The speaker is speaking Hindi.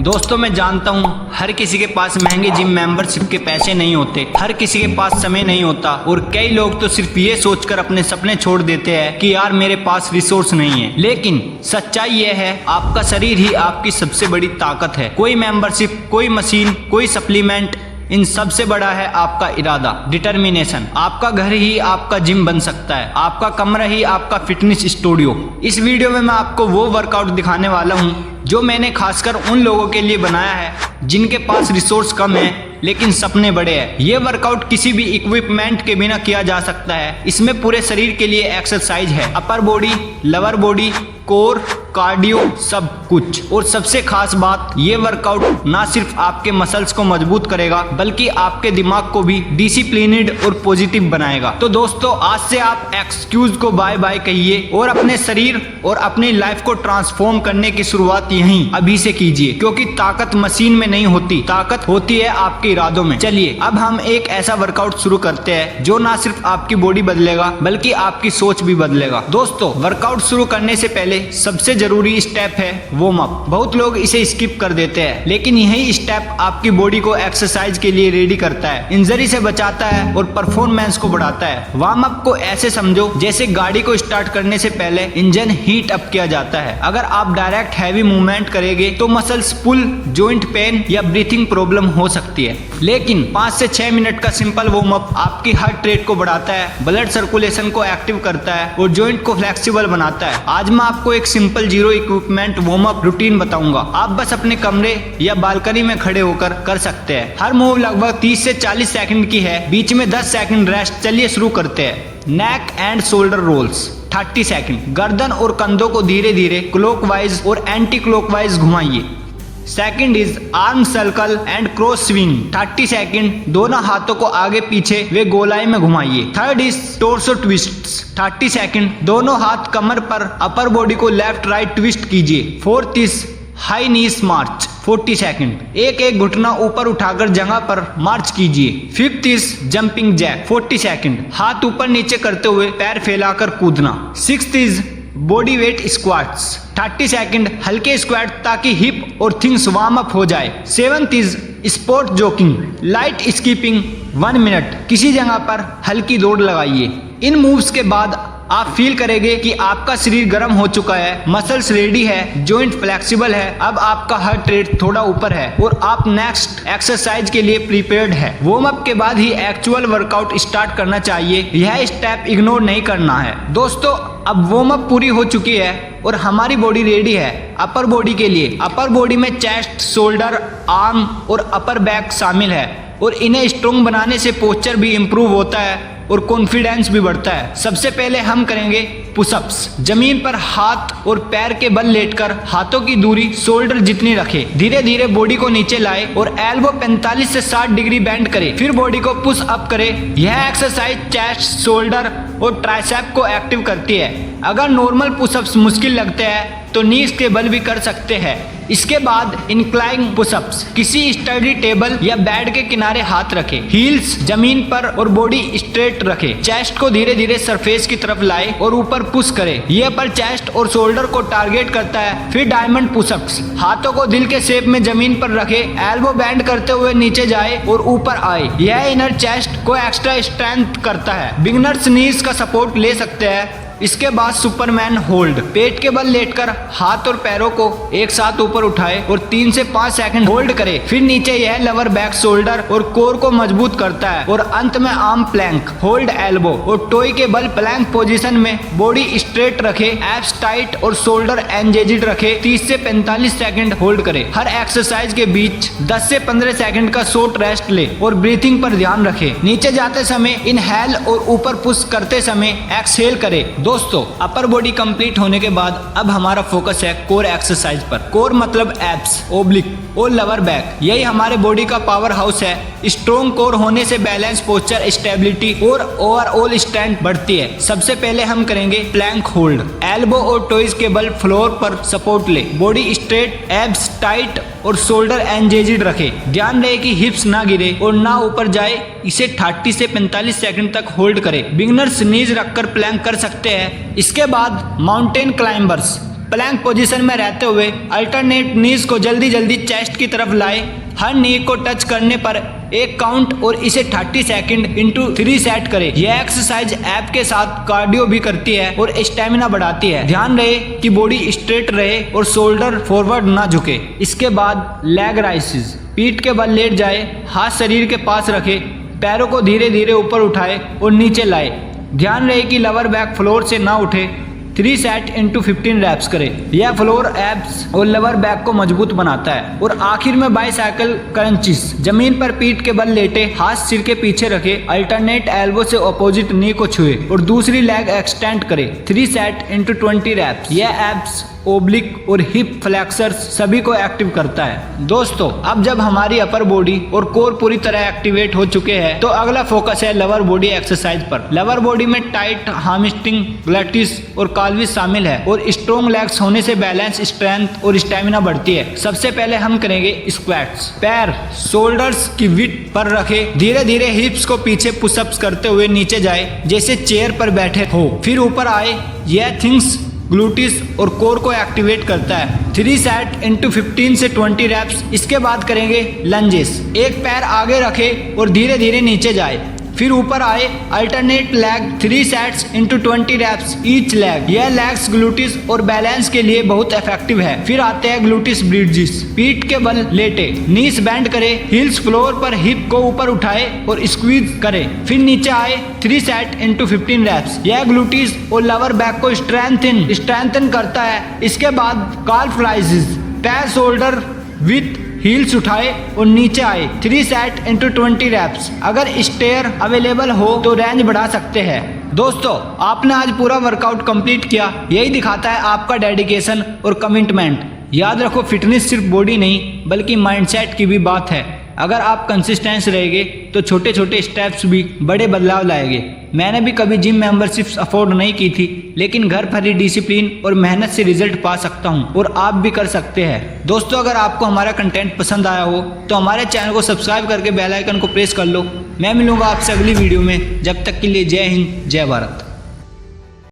दोस्तों मैं जानता हूँ हर किसी के पास महंगे जिम मेंबरशिप के पैसे नहीं होते, हर किसी के पास समय नहीं होता और कई लोग तो सिर्फ ये सोचकर अपने सपने छोड़ देते हैं कि यार मेरे पास रिसोर्स नहीं है। लेकिन सच्चाई ये है, आपका शरीर ही आपकी सबसे बड़ी ताकत है। कोई मेंबरशिप, कोई मशीन, कोई सप्लीमेंट, इन सबसे बड़ा है आपका इरादा, डिटर्मिनेशन। आपका घर ही आपका जिम बन सकता है, आपका कमरा ही आपका फिटनेस स्टूडियो। इस वीडियो में मैं आपको वो वर्कआउट दिखाने वाला हूँ जो मैंने खासकर उन लोगों के लिए बनाया है जिनके पास रिसोर्स कम है लेकिन सपने बड़े हैं। ये वर्कआउट किसी भी इक्विपमेंट के बिना किया जा सकता है। इसमें पूरे शरीर के लिए एक्सरसाइज है, upper body, lower body, core, cardio, सब कुछ। और सबसे खास बात, ये वर्कआउट ना सिर्फ आपके मसल्स को मजबूत करेगा बल्कि आपके दिमाग को भी डिसिप्लिन्ड और पॉजिटिव बनाएगा। तो दोस्तों आज से आप एक्सक्यूज को बाय बाय कहिए और अपने शरीर और अपनी लाइफ को ट्रांसफॉर्म करने की शुरुआत यहीं अभी से कीजिए, क्योंकि ताकत मशीन में नहीं होती, ताकत होती है आपके इरादों में। चलिए अब हम एक ऐसा वर्कआउट शुरू करते हैं जो ना सिर्फ आपकी बॉडी बदलेगा बल्कि आपकी सोच भी बदलेगा। दोस्तों वर्कआउट शुरू करने से पहले सबसे जरूरी स्टेप है वार्म अप। बहुत लोग इसे स्किप कर देते हैं, लेकिन यही स्टेप आपकी बॉडी को एक्सरसाइज के लिए रेडी करता है, इंजरी से बचाता है और परफॉर्मेंस को बढ़ाता है। वार्म अप को ऐसे समझो जैसे गाड़ी को स्टार्ट करने से पहले इंजन हीट अप किया जाता है। अगर आप डायरेक्ट हैवी मूवमेंट करेंगे तो मसल्स पुल, जॉइंट पेन या ब्रीथिंग प्रॉब्लम हो सकती है। लेकिन 5 से 6 मिनट का सिंपल वार्म अप आपकी हार्ट रेट को बढ़ाता है, ब्लड सर्कुलेशन को एक्टिव करता है और जॉइंट को फ्लेक्सिबल बनाता है। आज मैं आपको एक simple zero equipment warm up routine बताऊंगा। आप बस अपने कमरे या बालकनी में खड़े होकर कर सकते हैं। हर मूव लगभग 30 से 40 सेकंड की है, बीच में 10 सेकंड रेस्ट। चलिए शुरू करते हैं। Neck and shoulder rolls 30 second. गर्दन और कंधों को धीरे धीरे क्लॉकवाइज और एंटी क्लॉकवाइज घुमाइए। Second is arm circle and cross swing 30 second. दोनों हाथों को आगे पीछे वे गोलाई में घुमाइए। Third is torso twists 30 second. दोनों हाथ कमर पर, अपर बॉडी को लेफ्ट राइट ट्विस्ट कीजिए। Fourth is high knees march 40 second. एक एक घुटना ऊपर उठाकर जगह पर मार्च कीजिए। Fifth is jumping jack 40 second. हाथ ऊपर नीचे करते हुए पैर फैलाकर कूदना। Sixth is body weight squats 30 second. हल्के स्क्वाट ताकि हिप और थिंग्स वार्म अप हो जाए। Seventh is spot jogging light skipping 1 minute. किसी जगह पर हल्की दौड़ लगाइए। इन मूव्स के बाद आप फील करेंगे कि आपका शरीर गर्म हो चुका है, मसल्स रेडी है, जॉइंट फ्लेक्सिबल है, अब आपका हार्ट रेट थोड़ा ऊपर है और आप नेक्स्ट एक्सरसाइज के लिए प्रिपेयर्ड है। वार्म अप के बाद ही एक्चुअल वर्कआउट स्टार्ट करना चाहिए, यह स्टेप इग्नोर नहीं करना है। दोस्तों अब वार्म अप पूरी हो चुकी है और हमारी बॉडी रेडी है अपर बॉडी के लिए। अपर बॉडी में चेस्ट, शोल्डर, आर्म और अपर बैक शामिल है और इन्हें स्ट्रॉन्ग बनाने से पोस्चर भी इंप्रूव होता है और कॉन्फिडेंस भी बढ़ता है। सबसे पहले हम करेंगे पुशअप्स। जमीन पर हाथ और पैर के बल लेटकर हाथों की दूरी शोल्डर जितनी रखें। धीरे धीरे बॉडी को नीचे लाए और एल्बो 45 से 60 डिग्री बेंड करें। फिर बॉडी को पुश अप करें। यह एक्सरसाइज चेस्ट, शोल्डर और ट्राइसेप को एक्टिव करती है। अगर नॉर्मल पुशअप्स मुश्किल लगते हैं तो नीज के बल भी कर सकते हैं। इसके बाद इंक्लाइन पुशअप्स। किसी स्टडी टेबल या बेड के किनारे हाथ रखें, हील्स जमीन पर और बॉडी स्ट्रेट रखें। चेस्ट को धीरे धीरे सरफेस की तरफ लाए और ऊपर पुश करें। यह अपर चेस्ट और शोल्डर को टारगेट करता है। फिर डायमंड पुशअप्स। हाथों को दिल के शेप में जमीन पर रखें, एल्बो बेंड करते हुए नीचे जाए और ऊपर आए। यह इनर चेस्ट को एक्स्ट्रा स्ट्रेंथ करता है। बिगनर्स नीज का सपोर्ट ले सकते हैं। इसके बाद सुपरमैन होल्ड। पेट के बल लेटकर हाथ और पैरों को एक साथ ऊपर उठाए और 3 से 5 सेकंड होल्ड करें। फिर नीचे यह लोअर बैक, शोल्डर और कोर को मजबूत करता है। और अंत में आर्म प्लैंक। होल्ड एल्बो और टोई के बल प्लैंक पोजीशन में, बॉडी स्ट्रेट रखें, एब्स टाइट और शोल्डर एंगेज्ड रखें। 30 से 45 सेकंड होल्ड करें। हर एक्सरसाइज के बीच 10 से 15 सेकंड का शॉर्ट रेस्ट ले और ब्रीथिंग पर ध्यान रखें। नीचे जाते समय इनहेल और ऊपर पुश करते समय एक्सहेल करें। दोस्तों अपर बॉडी कंप्लीट होने के बाद अब हमारा फोकस है कोर एक्सरसाइज पर। कोर मतलब एब्स, ओब्लिक और लोअर बैक। यही हमारे बॉडी का पावर हाउस है। स्ट्रॉन्ग कोर होने से बैलेंस, पोस्चर, स्टेबिलिटी और ओवरऑल स्ट्रेंथ बढ़ती है। सबसे पहले हम करेंगे प्लैंक होल्ड। एल्बो और टोइज के बल फ्लोर पर सपोर्ट ले, बॉडी स्ट्रेट, एब्स टाइट और शोल्डर एंगेज्ड रखें। ध्यान रहे कि हिप्स ना गिरे और ना ऊपर जाए। इसे 30 से 45 सेकंड तक होल्ड करें। बिगनर्स नीज रखकर प्लैंक कर सकते हैं। इसके बाद माउंटेन क्लाइंबर्स प्लैंक पोजीशन में रहते हुए अल्टरनेट नीज को जल्दी जल्दी चेस्ट की तरफ लाए। हर नी को टच करने पर एक काउंट और इसे 30 सेकंड इंटू 3 सेट करें। यह एक्सरसाइज ऐप के साथ कार्डियो भी करती है और स्टेमिना बढ़ाती है। ध्यान रहे कि बॉडी स्ट्रेट रहे और शोल्डर फॉरवर्ड ना झुके। इसके बाद लेग राइसेस, पीठ के बल लेट जाए, हाथ शरीर के पास रखे, पैरों को धीरे धीरे ऊपर उठाए और नीचे लाए। ध्यान रहे कि लोअर बैक फ्लोर से ना उठे। 3 सेट इंटू 15 रैप्स करें। यह फ्लोर एब्स और लोअर बैक को मजबूत बनाता है। और आखिर में बाइसाइकिल क्रंचिस, जमीन पर पीठ के बल लेटे, हाथ सिर के पीछे रखे, अल्टरनेट एल्बो से अपोजिट नी को छुए और दूसरी लेग एक्सटेंड करे। 3 सेट इंटू 20 रैप्स। यह एब्स, ओब्लिक और हिप फ्लेक्सर्स सभी को एक्टिव करता है। दोस्तों, अब जब हमारी अपर बॉडी और कोर पूरी तरह एक्टिवेट हो चुके हैं तो अगला फोकस है लोअर बॉडी एक्सरसाइज पर। लोअर बॉडी में टाइट हैमस्ट्रिंग, ग्लटिस और काल्विस शामिल है और स्ट्रॉन्ग लेग्स होने से बैलेंस, स्ट्रेंथ और स्टेमिना बढ़ती है। सबसे पहले हम करेंगे स्क्वाट्स। पैर शोल्डर्स की विड्थ पर रखे, धीरे धीरे हिप्स को पीछे पुशअप्स करते हुए नीचे जाए जैसे चेयर पर बैठे हो, फिर ऊपर आए। यह थिंग्स ग्लूटिस और कोर को एक्टिवेट करता है। 3 सेट इंटू 15 से 20 रैप्स। इसके बाद करेंगे लंजेस। एक पैर आगे रखे और धीरे धीरे नीचे जाए, फिर ऊपर आए। Alternate leg 3 sets into 20 reps each leg. यह लेग्स, ग्लूटिस और बैलेंस के लिए बहुत इफेक्टिव है। फिर आते हैं ग्लूटिस ब्रिजेस। पीठ के बल लेटे, नीस बेंड करे, हील्स फ्लोर पर हिप को ऊपर उठाए और स्क्वीज करे, फिर नीचे आए। 3 सेट इंटू 15 रैप्स। यह ग्लूटिस और लोअर बैक को स्ट्रेंथन करता है। इसके बाद काल्फ राइजेस, पैर शोल्डर विथ हील्स उठाए और नीचे आए। 3 सेट इंटू 20 रैप्स। अगर स्टेयर अवेलेबल हो तो रेंज बढ़ा सकते हैं। दोस्तों, आपने आज पूरा वर्कआउट कंप्लीट किया। यही दिखाता है आपका डेडिकेशन और कमिटमेंट। याद रखो, फिटनेस सिर्फ बॉडी नहीं बल्कि माइंडसेट की भी बात है। अगर आप कंसिस्टेंस रहेंगे तो छोटे छोटे स्टेप्स भी बड़े बदलाव लाएंगे। मैंने भी कभी जिम मेंबरशिप्स अफोर्ड नहीं की थी, लेकिन घर पर ही डिसिप्लिन और मेहनत से रिजल्ट पा सकता हूं और आप भी कर सकते हैं। दोस्तों, अगर आपको हमारा कंटेंट पसंद आया हो तो हमारे चैनल को सब्सक्राइब करके बेल आइकन को प्रेस कर लो। मैं मिलूंगा आपसे अगली वीडियो में। जब तक के लिए जय हिंद, जय भारत।